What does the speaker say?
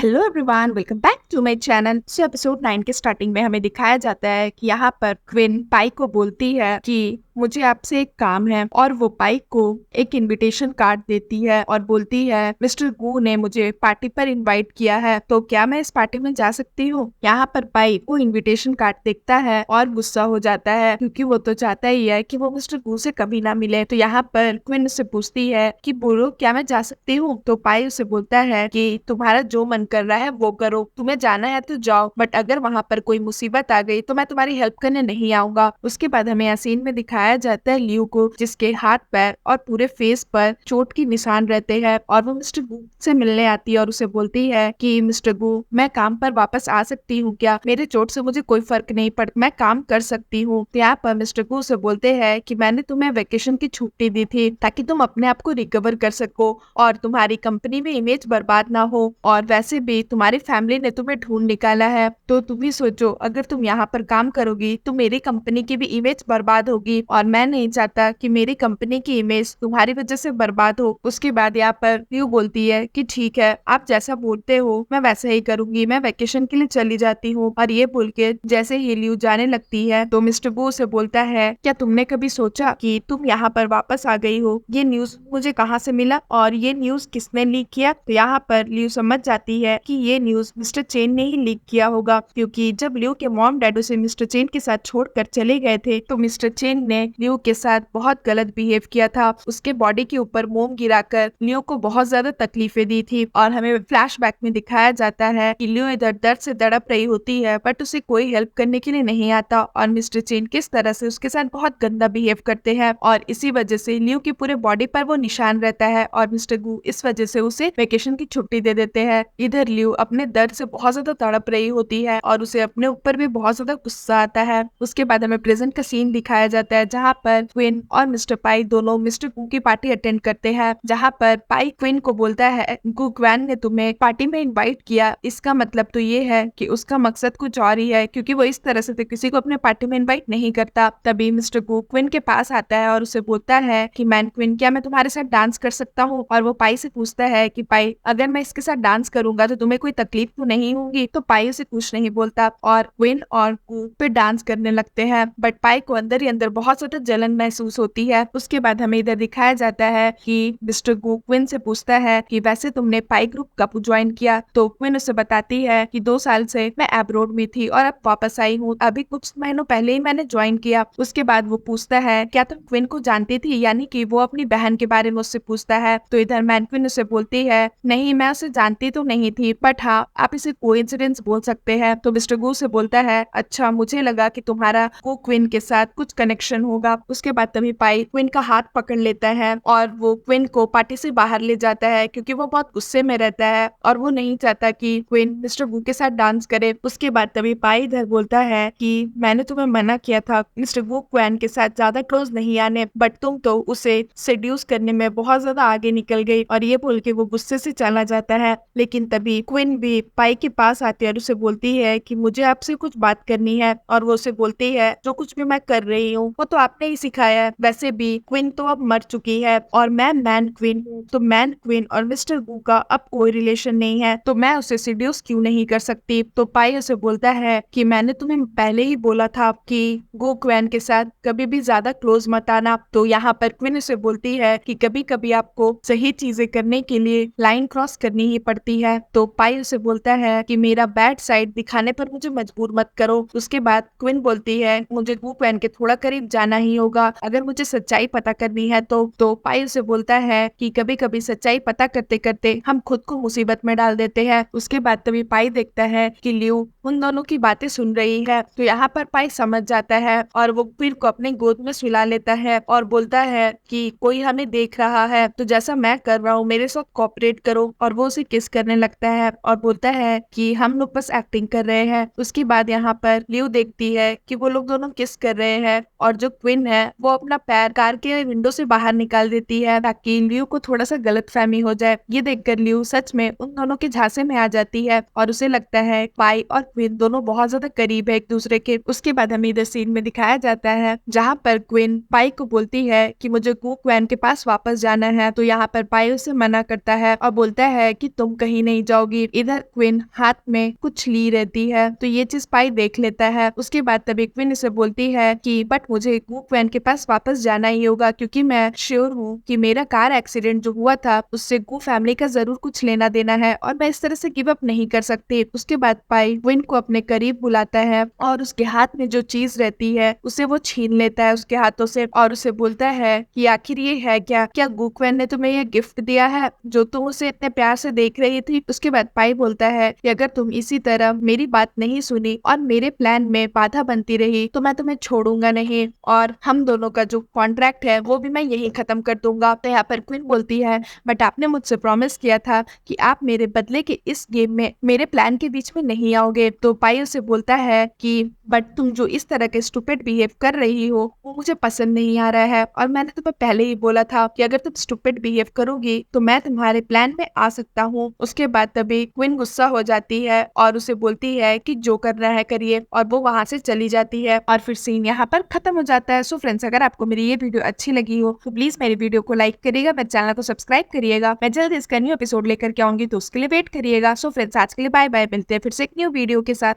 Hello everyone, welcome back to my channel. Episode 9 के starting में हमें दिखाया जाता है कि यहाँ पर क्विन पाई को बोलती है कि मुझे आपसे एक काम है, और वो पाई को एक इनविटेशन कार्ड देती है और बोलती है मिस्टर गू ने मुझे पार्टी पर इनवाइट किया है, तो क्या मैं इस पार्टी में जा सकती हूँ। यहाँ पर पाई वो इनविटेशन कार्ड देखता है और गुस्सा हो जाता है, क्योंकि वो तो चाहता ही है कि वो मिस्टर गू से कभी ना मिले। तो यहाँ पर क्विन उससे पूछती है कि बोलो क्या मैं जा सकती हूँ। तो पाई उसे बोलता है कि तुम्हारा जो मन कर रहा है वो करो, तुम्हें जाना है तो जाओ, बट अगर वहाँ पर कोई मुसीबत आ गई तो मैं तुम्हारी हेल्प करने नहीं आऊंगा। उसके बाद हमें यहाँ सीन में दिखाया जाता है लियू को, जिसके हाथ पैर और पूरे फेस पर चोट के निशान रहते हैं, और वो मिस्टर गू से मिलने आती है और उसे बोलती है कि मिस्टर गू, मैं काम पर वापस आ सकती हूँ क्या? मेरे चोट से मुझे कोई फर्क नहीं पड़ता, मैं काम कर सकती हूँ। तो यहाँ पर मिस्टर गू से बोलते हैं कि मैंने तुम्हें वेकेशन की छुट्टी दी थी ताकि तुम अपने आप को रिकवर कर सको और तुम्हारी कंपनी में इमेज बर्बाद ना हो, और वैसे भी तुम्हारी फैमिली ने तुम्हें ढूंढ निकाला है, तो तुम ही सोचो अगर तुम यहाँ पर काम करोगी तो मेरी कंपनी की भी इमेज बर्बाद होगी, और मैं नहीं चाहता कि मेरी कंपनी की इमेज तुम्हारी वजह से बर्बाद हो। उसके बाद यहाँ पर लियू बोलती है कि ठीक है, आप जैसा बोलते हो मैं वैसा ही करूंगी, मैं वेकेशन के लिए चली जाती हूँ। और ये बोल के जैसे ही लियू जाने लगती है तो मिस्टर गू से बोलता है, क्या तुमने कभी सोचा कि तुम यहाँ पर वापस आ गई हो, ये न्यूज मुझे कहाँ से मिला और ये न्यूज किसने लीक किया? तो यहाँ पर लियू समझ जाती है कि ये न्यूज मिस्टर चेन ने ही लीक किया होगा, क्योंकि जब लियू के मॉम डैड उसे मिस्टर चेन के साथ छोड़कर चले गए थे तो मिस्टर चेन ने लियू के साथ बहुत गलत बिहेव किया था, उसके बॉडी के ऊपर मोम गिराकर लियू को बहुत ज्यादा तकलीफें दी थी। और हमें फ्लैशबैक में दिखाया जाता है कि लियू इधर दर्द से तड़प रही होती है, बट उसे कोई हेल्प करने के लिए नहीं आता, और मिस्टर चेन किस तरह से उसके साथ बहुत गंदा बिहेव करते हैं, और इसी वजह से लियू की पूरे बॉडी पर वो निशान रहता है, और मिस्टर गू इस वजह से उसे वेकेशन की छुट्टी दे देते हैं। इधर लियू अपने दर्द से बहुत ज्यादा तड़प रही होती है और उसे अपने ऊपर भी बहुत ज्यादा गुस्सा आता है। उसके बाद हमें प्रेजेंट का सीन दिखाया जाता है, जहाँ पर क्विन और मिस्टर पाई दोनों मिस्टर गू की पार्टी अटेंड करते हैं, जहाँ पर पाई क्विन को बोलता है गू क्वैन ने तुम्हें पार्टी में इनवाइट किया, इसका मतलब तो ये है कि उसका मकसद कुछ और ही है, क्योंकि वो इस तरह से तो किसी को अपने पार्टी में इनवाइट नहीं करता। तभी मिस्टर गू क्विन के पास आता है और उसे बोलता है कि मैन क्विन, क्या मैं तुम्हारे साथ डांस कर सकता हूँ? और वो पाई से पूछता है कि पाई, अगर मैं इसके साथ डांस करूंगा तो तुम्हें कोई तकलीफ तो नहीं होगी? तो पाई उसे कुछ नहीं बोलता और क्विन और गू पे डांस करने लगते हैं, बट पाई को अंदर ही अंदर बहुत ज्यादा जलन महसूस होती है। उसके बाद हमें इधर दिखाया जाता है कि मिस्टर गू क्विन से पूछता है कि वैसे तुमने पाई ग्रुप कब ज्वाइन किया? तो क्विन उसे बताती है कि 2 साल से मैं एब्रोड में थी और अब वापस आई हूँ, अभी कुछ महीनों पहले ही मैंने ज्वाइन किया। उसके बाद वो पूछता है क्या तुम क्विन को जानती थी, यानी कि वो अपनी बहन के बारे में उससे पूछता है। तो इधर मैन क्विन उसे बोलती है नहीं, मैं उसे जानती तो नहीं थी, बट हाँ आप इसे कोइंसिडेंस बोल सकते हैं। तो मिस्टर गू से बोलता है अच्छा, मुझे लगा कि तुम्हारा को क्विन के साथ कुछ कनेक्शन होगा। उसके बाद तभी पाई क्विन का हाथ पकड़ लेता है और वो क्विन को पार्टी से बाहर ले जाता है, क्योंकि वो बहुत गुस्से में रहता है और वो नहीं चाहता कि क्विन मिस्टर गू के साथ डांस करे। उसके बाद तभी पाई इधर बोलता है कि मैंने तुम्हें मना किया था मिस्टर गू क्विन के साथ ज्यादा क्लोज नहीं आने, बट तुम तो उसे सेड्यूस करने में बहुत ज्यादा आगे निकल गई। और ये बोल के वो गुस्से से चला जाता है, लेकिन तभी क्विन भी पाई के पास आती है और उसे बोलती है कि मुझे आपसे कुछ बात करनी है। और वो उसे बोलती है जो कुछ भी मैं कर रही हूँ वो तो आपने ही सिखाया है, वैसे भी क्विन तो अब मर चुकी है और मैं मैन क्विन हूँ, तो मैन क्विन और मिस्टर गू का अब कोई रिलेशन नहीं है, तो मैं उसे सीड्यूस क्यों नहीं कर सकती? तो पाई उसे बोलता है कि मैंने तुम्हें पहले ही बोला था कि गू क्विन के साथ कभी भी ज्यादा क्लोज मत आना। तो यहाँ पर क्विन उसे बोलती है कि कभी कभी आपको सही चीजें करने के लिए लाइन क्रॉस करनी ही पड़ती है। तो पाई उसे बोलता है कि मेरा बैड साइड दिखाने पर मुझे मजबूर मत करो। उसके बाद क्विन बोलती है मुझे गू क्विन के थोड़ा करीब जाना ही होगा अगर मुझे सच्चाई पता करनी है। तो पाई उसे बोलता है कि कभी कभी सच्चाई पता करते करते हम खुद को मुसीबत में डाल देते हैं। उसके बाद तभी पाई देखता है कि लियू उन दोनों की बातें सुन रही है, तो यहाँ पर पाई समझ जाता है और वो क्विन को अपने गोद में सुला लेता है और बोलता है कि कोई हमें देख रहा है, तो जैसा मैं कर रहा हूँ मेरे साथ कोऑपरेट करो। और वो उसे किस करने लगता है और बोलता है कि हम लोग बस एक्टिंग कर रहे हैं। उसके बाद यहाँ पर लियू देखती है कि वो लोग दोनों किस कर रहे हैं, और जो क्विन है वो अपना पैर कार के विंडो से बाहर निकाल देती है ताकि लियू को थोड़ा सा गलतफहमी हो जाए। ये देखकर लियू सच में उन दोनों के झांसे में आ जाती है और उसे लगता है पाई और क्विन दोनों बहुत ज्यादा करीब है एक दूसरे के। उसके बाद हमें इधर सीन में दिखाया जाता है जहाँ पर क्विन पाई को बोलती है कि मुझे गू क्विन के पास वापस जाना है, तो यहाँ पर पाई उसे मना करता है और बोलता है कि तुम कहीं नहीं जाओ, जाओगी। इधर क्वीन हाथ में कुछ ली रहती है तो ये चीज पाई देख लेता है। उसके बाद तभी क्वीन इसे बोलती है कि बट मुझे गु वैन के पास वापस जाना ही होगा क्योंकि मैं श्योर हूँ कि मेरा कार एक्सीडेंट जो हुआ था उससे गु फैमिली का जरूर कुछ लेना देना है और मैं इस तरह से गिव अप नहीं कर सकती। उसके बाद पाई क्वीन को अपने करीब बुलाता है और उसके हाथ में जो चीज रहती है उसे वो छीन लेता है उसके हाथों से और उसे बोलता है कि आखिर ये है क्या गु वैन ने तुम्हें यह गिफ्ट दिया है जो तुम उसे इतने प्यार से देख रही थी। उसके बाद पाई बोलता है कि अगर तुम इसी तरह मेरी बात नहीं सुनी और मेरे प्लान में बाधा बनती रही तो मैं तुम्हें छोड़ूंगा नहीं और हम दोनों का जो कॉन्ट्रैक्ट है वो भी मैं यही खत्म कर दूंगा। तो यहाँ पर क्वीन बोलती है बट आपने मुझसे प्रॉमिस किया था कि आप मेरे बदले के इस गेम में मेरे प्लान के बीच में नहीं आओगे। तो पाई उसे बोलता है कि बट तुम जो इस तरह के स्टूपिड बिहेव कर रही हो वो मुझे पसंद नहीं आ रहा है और मैंने तुम्हें पहले ही बोला था कि अगर तुम स्टूपिड बिहेव करोगी तो मैं तुम्हारे प्लान में आ सकता हूँ। उसके बाद तभी क्वीन गुस्सा हो जाती है और उसे बोलती है कि जो करना है करिए और वो वहां से चली जाती है और फिर सीन यहाँ पर खत्म हो जाता है। सो फ्रेंड्स, अगर आपको मेरी ये वीडियो अच्छी लगी हो तो प्लीज मेरी वीडियो को लाइक करिएगा, मेरे चैनल को सब्सक्राइब करिएगा। मैं जल्द इसका न्यू एपिसोड लेकर के आऊंगी तो उसके लिए वेट करिएगा। सो फ्रेंड्स, आज के लिए बाय बाय, मिलते हैं फिर से एक न्यू वीडियो के साथ।